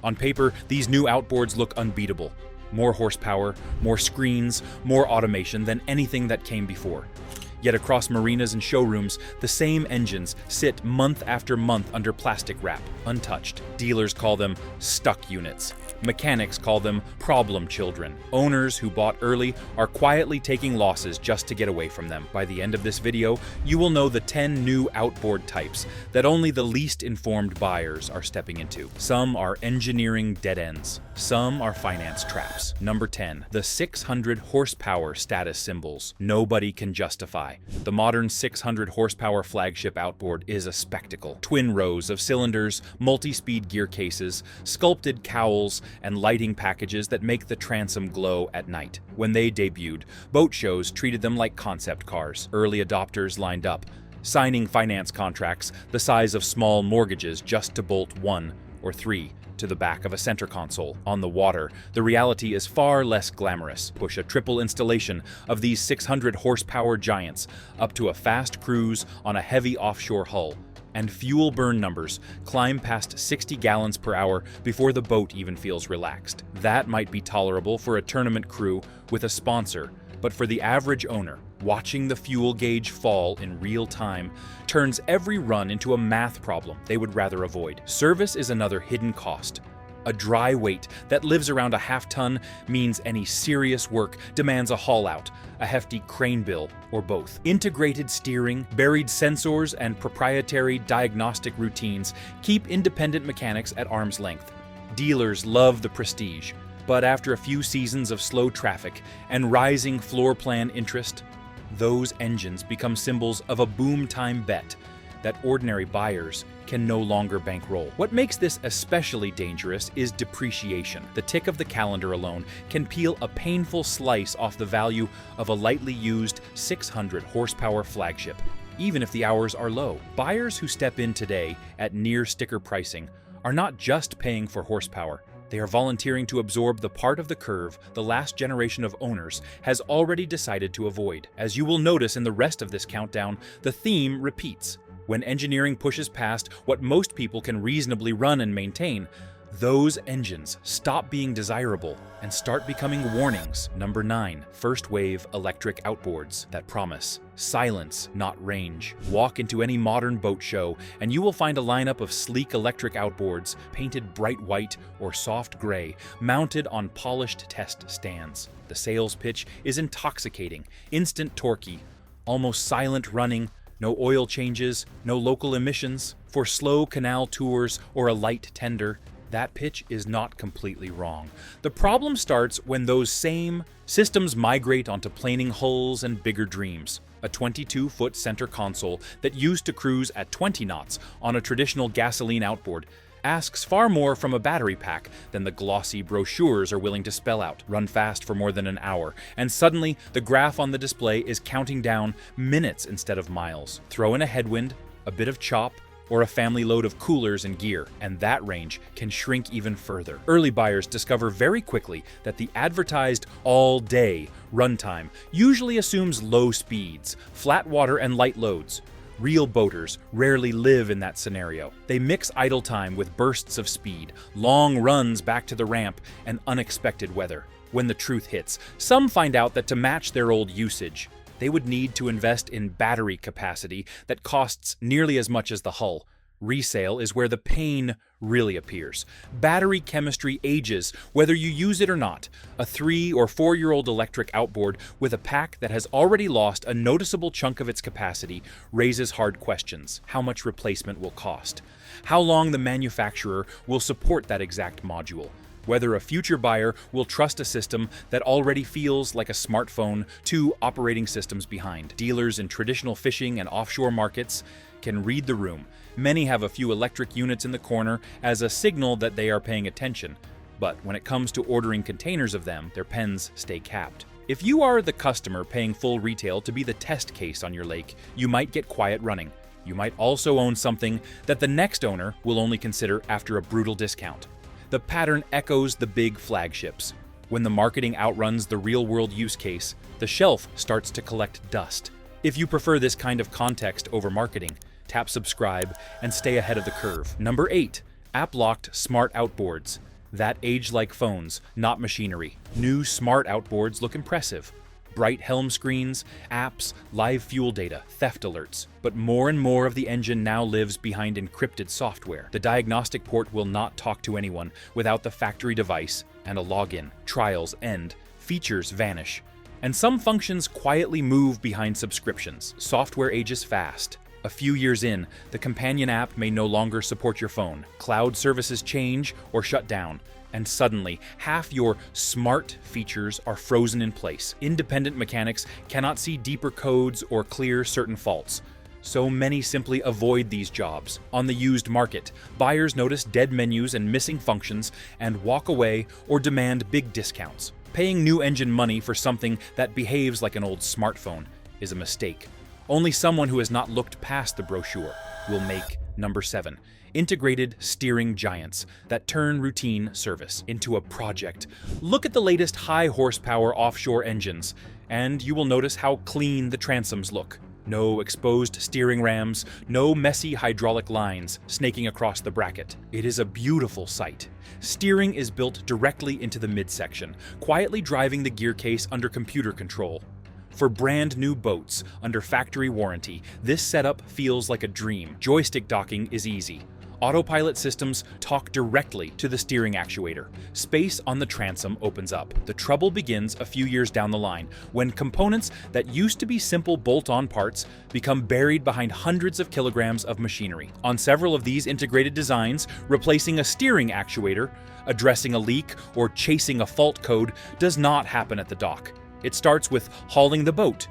On paper, these new outboards look unbeatable. More horsepower, more screens, more automation than anything that came before. Yet across marinas and showrooms, the same engines sit month after month under plastic wrap, untouched. Dealers call them stuck units. Mechanics call them problem children. Owners who bought early are quietly taking losses just to get away from them. By the end of this video, you will know the 10 new outboard types that only the least informed buyers are stepping into. Some are engineering dead ends. Some are finance traps. Number 10, the 600 horsepower status symbols nobody can justify. The modern 600 horsepower flagship outboard is a spectacle. Twin rows of cylinders, multi-speed gear cases, sculpted cowls, and lighting packages that make the transom glow at night. When they debuted, boat shows treated them like concept cars. Early adopters lined up, signing finance contracts the size of small mortgages just to bolt 1 or 3 to the back of a center console. On the water, the reality is far less glamorous. Push a triple installation of these 600 horsepower giants up to a fast cruise on a heavy offshore hull, and fuel burn numbers climb past 60 gallons per hour before the boat even feels relaxed. That might be tolerable for a tournament crew with a sponsor, but for the average owner, watching the fuel gauge fall in real time turns every run into a math problem they would rather avoid. Service is another hidden cost. A dry weight that lives around a half-ton means any serious work demands a haul-out, a hefty crane bill, or both. Integrated steering, buried sensors, and proprietary diagnostic routines keep independent mechanics at arm's length. Dealers love the prestige, but after a few seasons of slow traffic and rising floor plan interest, those engines become symbols of a boom-time bet that ordinary buyers can no longer bankroll. What makes this especially dangerous is depreciation. The tick of the calendar alone can peel a painful slice off the value of a lightly used 600 horsepower flagship, even if the hours are low. Buyers who step in today at near sticker pricing are not just paying for horsepower. They are volunteering to absorb the part of the curve the last generation of owners has already decided to avoid. As you will notice in the rest of this countdown, the theme repeats. When engineering pushes past what most people can reasonably run and maintain, those engines stop being desirable and start becoming warnings. Number 9, first wave electric outboards that promise silence, not range. Walk into any modern boat show and you will find a lineup of sleek electric outboards painted bright white or soft gray, mounted on polished test stands. The sales pitch is intoxicating, instant torquey, almost silent running, no oil changes, no local emissions. For slow canal tours or a light tender, that pitch is not completely wrong. The problem starts when those same systems migrate onto planing hulls and bigger dreams. A 22-foot center console that used to cruise at 20 knots on a traditional gasoline outboard asks far more from a battery pack than the glossy brochures are willing to spell out. Run fast for more than an hour, and suddenly the graph on the display is counting down minutes instead of miles. Throw in a headwind, a bit of chop, or a family load of coolers and gear, and that range can shrink even further. Early buyers discover very quickly that the advertised all-day runtime usually assumes low speeds, flat water, and light loads. Real boaters rarely live in that scenario. They mix idle time with bursts of speed, long runs back to the ramp, and unexpected weather. When the truth hits, some find out that to match their old usage, they would need to invest in battery capacity that costs nearly as much as the hull. Resale is where the pain really appears. Battery chemistry ages whether you use it or not. A 3- or 4-year-old electric outboard with a pack that has already lost a noticeable chunk of its capacity raises hard questions. How much replacement will cost? How long the manufacturer will support that exact module? Whether a future buyer will trust a system that already feels like a smartphone 2 operating systems behind. Dealers in traditional fishing and offshore markets can read the room. Many have a few electric units in the corner as a signal that they are paying attention, but when it comes to ordering containers of them, their pens stay capped. If you are the customer paying full retail to be the test case on your lake, you might get quiet running. You might also own something that the next owner will only consider after a brutal discount. The pattern echoes the big flagships. When the marketing outruns the real-world use case, the shelf starts to collect dust. If you prefer this kind of context over marketing, tap subscribe and stay ahead of the curve. Number 8, app-locked smart outboards that age like phones, not machinery. New smart outboards look impressive. Bright helm screens, apps, live fuel data, theft alerts. But more and more of the engine now lives behind encrypted software. The diagnostic port will not talk to anyone without the factory device and a login. Trials end, features vanish, and some functions quietly move behind subscriptions. Software ages fast. A few years in, the companion app may no longer support your phone. Cloud services change or shut down, and suddenly, half your smart features are frozen in place. Independent mechanics cannot see deeper codes or clear certain faults. So many simply avoid these jobs. On the used market, buyers notice dead menus and missing functions and walk away or demand big discounts. Paying new engine money for something that behaves like an old smartphone is a mistake. Only someone who has not looked past the brochure will make number 7. Integrated steering giants that turn routine service into a project. Look at the latest high-horsepower offshore engines, and you will notice how clean the transoms look. No exposed steering rams, no messy hydraulic lines snaking across the bracket. It is a beautiful sight. Steering is built directly into the midsection, quietly driving the gear case under computer control. For brand new boats under factory warranty, this setup feels like a dream. Joystick docking is easy. Autopilot systems talk directly to the steering actuator. Space on the transom opens up. The trouble begins a few years down the line, when components that used to be simple bolt-on parts become buried behind hundreds of kilograms of machinery. On several of these integrated designs, replacing a steering actuator, addressing a leak, or chasing a fault code does not happen at the dock. It starts with hauling the boat,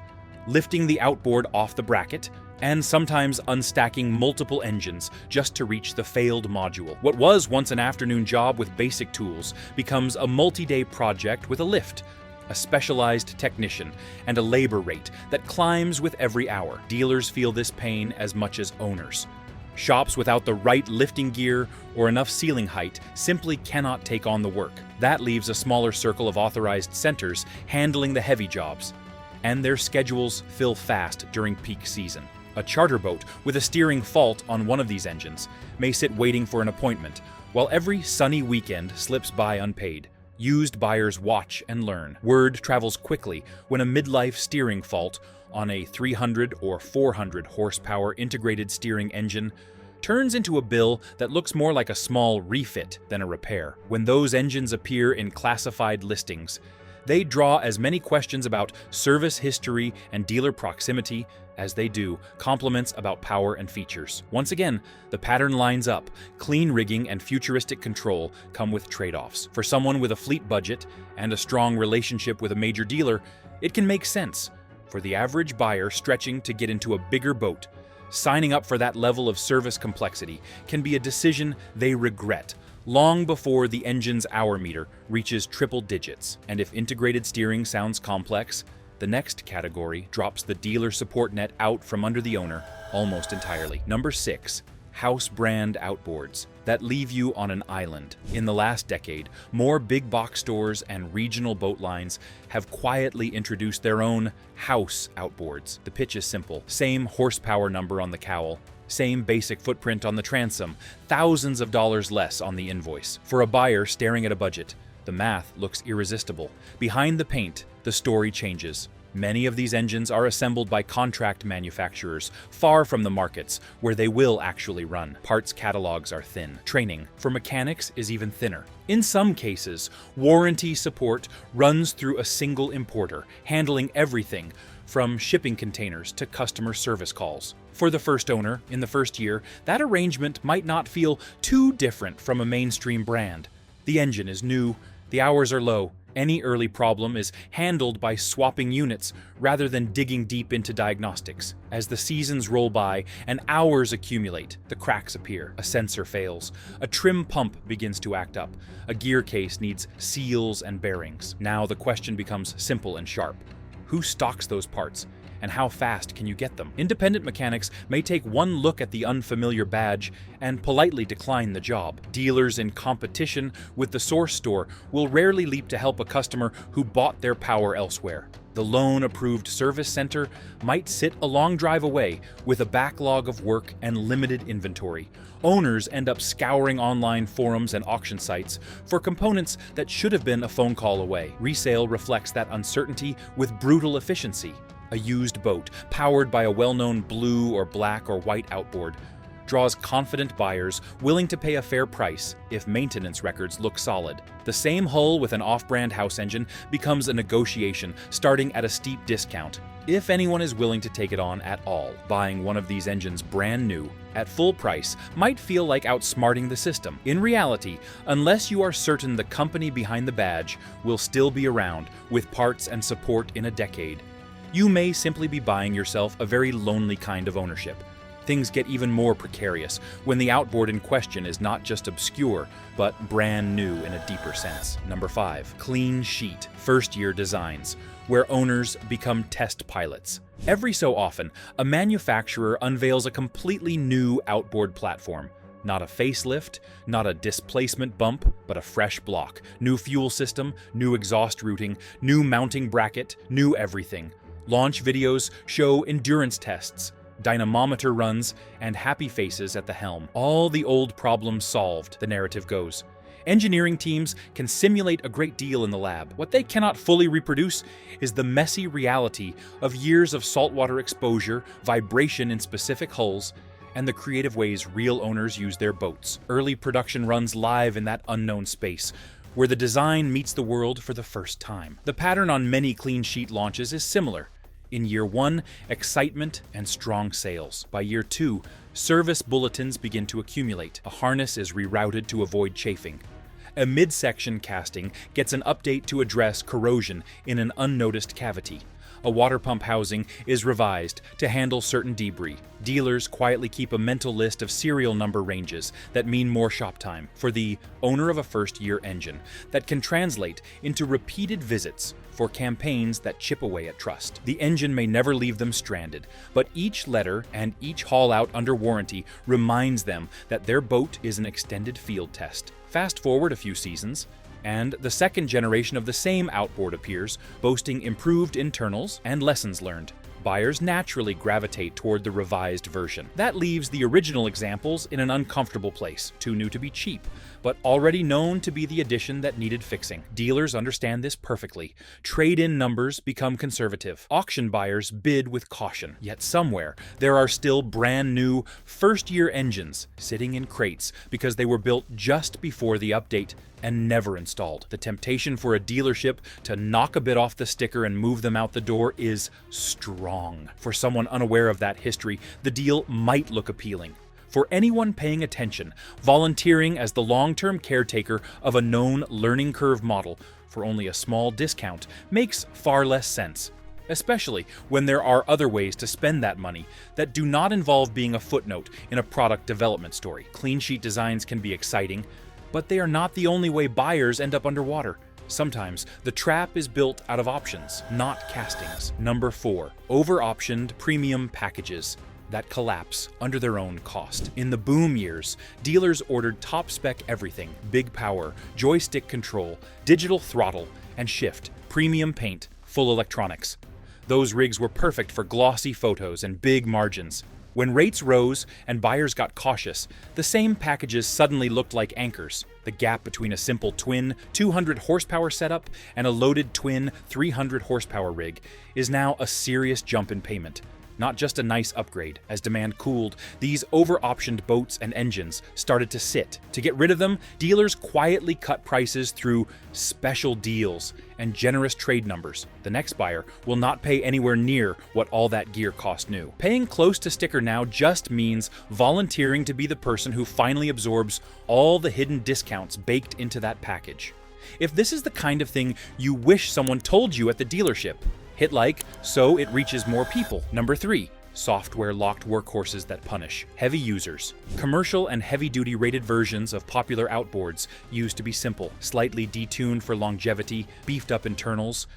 lifting the outboard off the bracket, and sometimes unstacking multiple engines just to reach the failed module. What was once an afternoon job with basic tools becomes a multi-day project with a lift, a specialized technician, and a labor rate that climbs with every hour. Dealers feel this pain as much as owners. Shops without the right lifting gear or enough ceiling height simply cannot take on the work. That leaves a smaller circle of authorized centers handling the heavy jobs, and their schedules fill fast during peak season. A charter boat with a steering fault on one of these engines may sit waiting for an appointment, while every sunny weekend slips by unpaid. Used buyers watch and learn. Word travels quickly when a midlife steering fault on a 300 or 400 horsepower integrated steering engine turns into a bill that looks more like a small refit than a repair. When those engines appear in classified listings, they draw as many questions about service history and dealer proximity as they do compliments about power and features. Once again, the pattern lines up. Clean rigging and futuristic control come with trade-offs. For someone with a fleet budget and a strong relationship with a major dealer, it can make sense. For the average buyer stretching to get into a bigger boat, signing up for that level of service complexity can be a decision they regret long before the engine's hour meter reaches triple digits. And if integrated steering sounds complex, the next category drops the dealer support net out from under the owner almost entirely. Number 6. House brand outboards that leave you on an island. In the last decade, more big box stores and regional boat lines have quietly introduced their own house outboards. The pitch is simple. Same horsepower number on the cowl, same basic footprint on the transom, thousands of dollars less on the invoice. For a buyer staring at a budget, the math looks irresistible. Behind the paint, the story changes. Many of these engines are assembled by contract manufacturers, far from the markets where they will actually run. Parts catalogs are thin. Training for mechanics is even thinner. In some cases, warranty support runs through a single importer, handling everything from shipping containers to customer service calls. For the first owner, in the first year, that arrangement might not feel too different from a mainstream brand. The engine is new, the hours are low. Any early problem is handled by swapping units rather than digging deep into diagnostics. As the seasons roll by and hours accumulate, the cracks appear. A sensor fails. A trim pump begins to act up. A gear case needs seals and bearings. Now the question becomes simple and sharp. Who stocks those parts? And how fast can you get them? Independent mechanics may take one look at the unfamiliar badge and politely decline the job. Dealers in competition with the source store will rarely leap to help a customer who bought their power elsewhere. The lone approved service center might sit a long drive away with a backlog of work and limited inventory. Owners end up scouring online forums and auction sites for components that should have been a phone call away. Resale reflects that uncertainty with brutal efficiency. A used boat, powered by a well-known blue or black or white outboard, draws confident buyers willing to pay a fair price if maintenance records look solid. The same hull with an off-brand house engine becomes a negotiation, starting at a steep discount, if anyone is willing to take it on at all. Buying one of these engines brand new, at full price, might feel like outsmarting the system. In reality, unless you are certain the company behind the badge will still be around with parts and support in a decade, you may simply be buying yourself a very lonely kind of ownership. Things get even more precarious when the outboard in question is not just obscure, but brand new in a deeper sense. Number 5. Clean sheet, first-year designs, where owners become test pilots. Every so often, a manufacturer unveils a completely new outboard platform. Not a facelift, not a displacement bump, but a fresh block. New fuel system, new exhaust routing, new mounting bracket, new everything. Launch videos show endurance tests, dynamometer runs, and happy faces at the helm. All the old problems solved, the narrative goes. Engineering teams can simulate a great deal in the lab. What they cannot fully reproduce is the messy reality of years of saltwater exposure, vibration in specific hulls, and the creative ways real owners use their boats. Early production runs live in that unknown space, where the design meets the world for the first time. The pattern on many clean sheet launches is similar. In year 1, excitement and strong sales. By year 2, service bulletins begin to accumulate. A harness is rerouted to avoid chafing. A midsection casting gets an update to address corrosion in an unnoticed cavity. A water pump housing is revised to handle certain debris. Dealers quietly keep a mental list of serial number ranges that mean more shop time for the owner of a first-year engine that can translate into repeated visits for campaigns that chip away at trust. The engine may never leave them stranded, but each letter and each haul out under warranty reminds them that their boat is an extended field test. Fast forward a few seasons, and the second generation of the same outboard appears, boasting improved internals and lessons learned. Buyers naturally gravitate toward the revised version. That leaves the original examples in an uncomfortable place, too new to be cheap, but already known to be the addition that needed fixing. Dealers understand this perfectly. Trade-in numbers become conservative. Auction buyers bid with caution. Yet somewhere, there are still brand new, first-year engines sitting in crates because they were built just before the update and never installed. The temptation for a dealership to knock a bit off the sticker and move them out the door is strong. For someone unaware of that history, the deal might look appealing. For anyone paying attention, volunteering as the long-term caretaker of a known learning curve model for only a small discount makes far less sense, especially when there are other ways to spend that money that do not involve being a footnote in a product development story. Clean sheet designs can be exciting, but they are not the only way buyers end up underwater. Sometimes the trap is built out of options, not castings. Number 4, over-optioned premium packages that collapse under their own cost. In the boom years, dealers ordered top-spec everything: big power, joystick control, digital throttle and shift, premium paint, full electronics. Those rigs were perfect for glossy photos and big margins. When rates rose and buyers got cautious, the same packages suddenly looked like anchors. The gap between a simple twin 200 horsepower setup and a loaded twin 300 horsepower rig is now a serious jump in payment, not just a nice upgrade. As demand cooled, these over-optioned boats and engines started to sit. To get rid of them, dealers quietly cut prices through special deals and generous trade numbers. The next buyer will not pay anywhere near what all that gear cost new. Paying close to sticker now just means volunteering to be the person who finally absorbs all the hidden discounts baked into that package. If this is the kind of thing you wish someone told you at the dealership, hit like so it reaches more people. Number 3, software-locked workhorses that punish. Heavy users. Commercial and heavy-duty rated versions of popular outboards used to be simple, slightly detuned for longevity, beefed-up internals,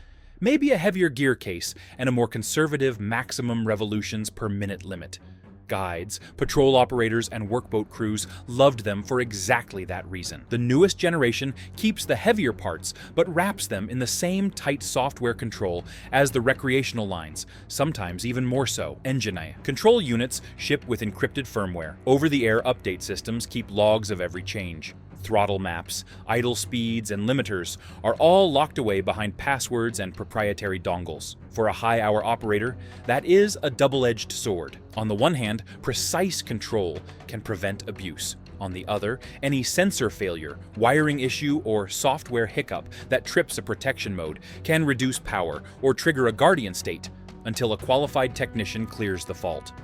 maybe a heavier gear case, and a more conservative maximum revolutions per minute limit. Guides, patrol operators, and workboat crews loved them for exactly that reason. The newest generation keeps the heavier parts, but wraps them in the same tight software control as the recreational lines, sometimes even more so. Engineheads. Control units ship with encrypted firmware. Over-the-air update systems keep logs of every change. Throttle maps, idle speeds, and limiters are all locked away behind passwords and proprietary dongles. For a high-hour operator, that is a double-edged sword. On the one hand, precise control can prevent abuse. On the other, any sensor failure, wiring issue, or software hiccup that trips a protection mode can reduce power or trigger a guardian state until a qualified technician clears the fault.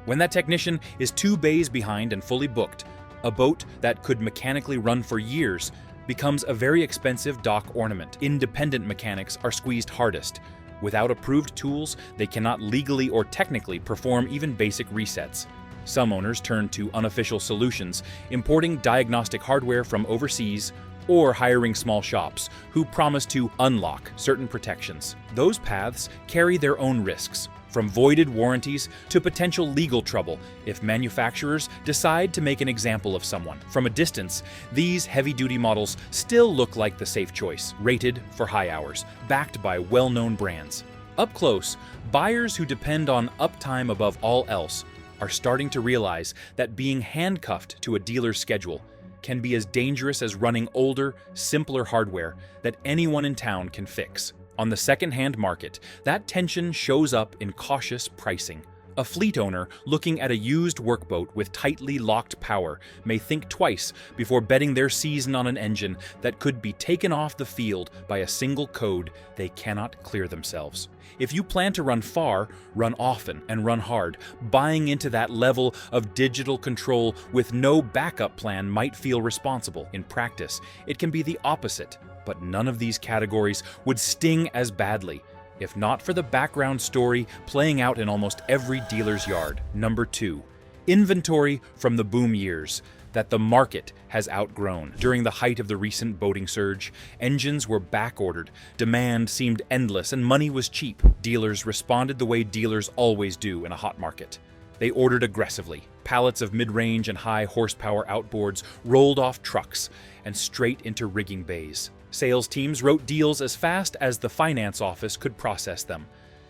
When that technician is 2 bays behind and fully booked, a boat that could mechanically run for years becomes a very expensive dock ornament. Independent mechanics are squeezed hardest. Without approved tools, they cannot legally or technically perform even basic resets. Some owners turn to unofficial solutions, importing diagnostic hardware from overseas or hiring small shops who promise to unlock certain protections. Those paths carry their own risks, from voided warranties to potential legal trouble if manufacturers decide to make an example of someone. From a distance, these heavy-duty models still look like the safe choice, rated for high hours, backed by well-known brands. Up close, buyers who depend on uptime above all else are starting to realize that being handcuffed to a dealer's schedule can be as dangerous as running older, simpler hardware that anyone in town can fix. On the second-hand market, that tension shows up in cautious pricing. A fleet owner looking at a used workboat with tightly locked power may think twice before betting their season on an engine that could be taken off the field by a single code they cannot clear themselves. If you plan to run far, run often, and run hard, buying into that level of digital control with no backup plan might feel responsible. In practice, it can be the opposite. But none of these categories would sting as badly if not for the background story playing out in almost every dealer's yard. Number 2. Inventory from the boom years that the market has outgrown. During the height of the recent boating surge, engines were back-ordered, demand seemed endless, and money was cheap. Dealers responded the way dealers always do in a hot market. They ordered aggressively. Pallets of mid-range and high horsepower outboards rolled off trucks and straight into rigging bays. Sales teams wrote deals as fast as the finance office could process them.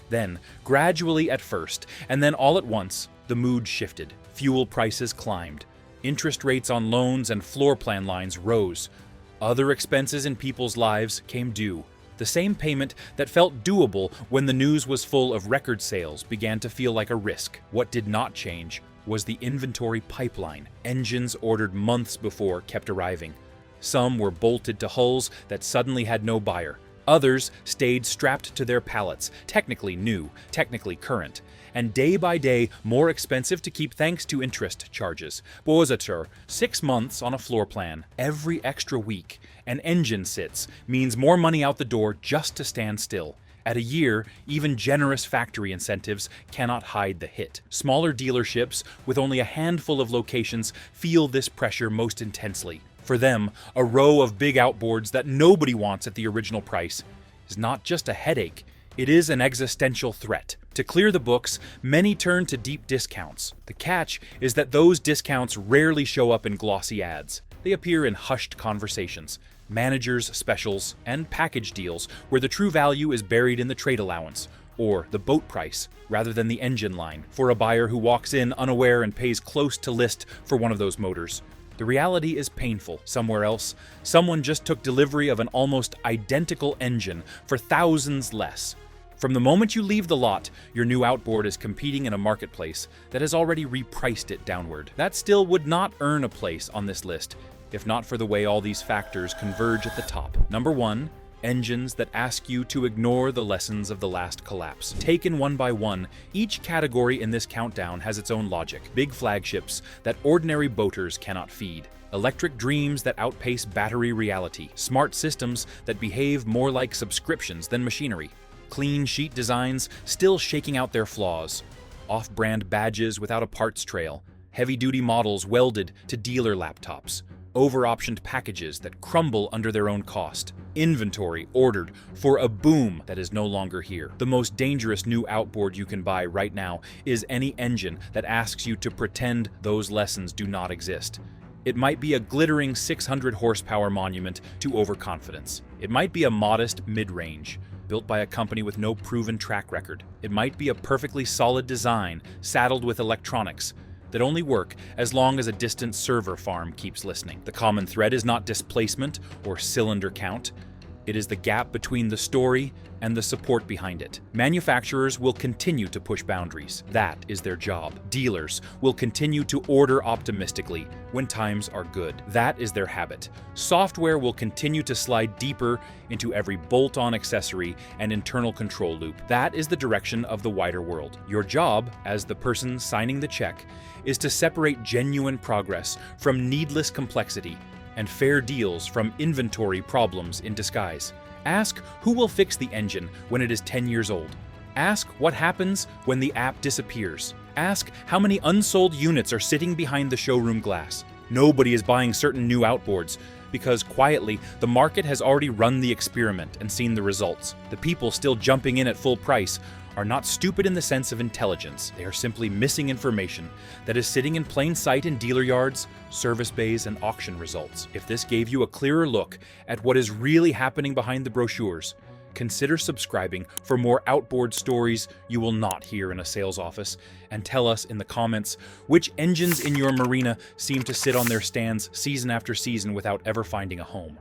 Then, gradually at first, and then all at once, the mood shifted. Fuel prices climbed. Interest rates on loans and floor plan lines rose. Other expenses in people's lives came due. The same payment that felt doable when the news was full of record sales began to feel like a risk. What did not change was the inventory pipeline. Engines ordered months before kept arriving. Some were bolted to hulls that suddenly had no buyer. Others stayed strapped to their pallets, technically new, technically current, and day by day more expensive to keep thanks to interest charges. Boater, 6 months on a floor plan. Every extra week an engine sits means more money out the door just to stand still. At a year, even generous factory incentives cannot hide the hit. Smaller dealerships with only a handful of locations feel this pressure most intensely. For them, a row of big outboards that nobody wants at the original price is not just a headache, it is an existential threat. To clear the books, many turn to deep discounts. The catch is that those discounts rarely show up in glossy ads. They appear in hushed conversations, managers' specials, and package deals where the true value is buried in the trade allowance or the boat price rather than the engine line. For a buyer who walks in unaware and pays close to list for one of those motors, the reality is painful. Somewhere else, someone just took delivery of an almost identical engine for thousands less. From the moment you leave the lot, your new outboard is competing in a marketplace that has already repriced it downward. That still would not earn a place on this list, if not for the way all these factors converge at the top. Number 1, engines that ask you to ignore the lessons of the last collapse. Taken one by one, each category in this countdown has its own logic. Big flagships that ordinary boaters cannot feed. Electric dreams that outpace battery reality. Smart systems that behave more like subscriptions than machinery. Clean sheet designs still shaking out their flaws. Off-brand badges without a parts trail. Heavy-duty models welded to dealer laptops. over-optioned packages that crumble under their own cost, inventory ordered for a boom that is no longer here. The most dangerous new outboard you can buy right now is any engine that asks you to pretend those lessons do not exist. It might be a glittering 600 horsepower monument to overconfidence. It might be a modest mid-range, built by a company with no proven track record. It might be a perfectly solid design, saddled with electronics, that only work as long as a distant server farm keeps listening. The common thread is not displacement or cylinder count. It is the gap between the story and the support behind it. Manufacturers will continue to push boundaries. That is their job. Dealers will continue to order optimistically when times are good. That is their habit. Software will continue to slide deeper into every bolt-on accessory and internal control loop. That is the direction of the wider world. Your job, as the person signing the check, is to separate genuine progress from needless complexity and fair deals from inventory problems in disguise. Ask who will fix the engine when it is 10 years old. Ask what happens when the app disappears. Ask how many unsold units are sitting behind the showroom glass. Nobody is buying certain new outboards because quietly the market has already run the experiment and seen the results. The people still jumping in at full price are not stupid in the sense of intelligence. They are simply missing information that is sitting in plain sight in dealer yards, service bays, and auction results. If this gave you a clearer look at what is really happening behind the brochures, consider subscribing for more outboard stories you will not hear in a sales office, and tell us in the comments which engines in your marina seem to sit on their stands season after season without ever finding a home.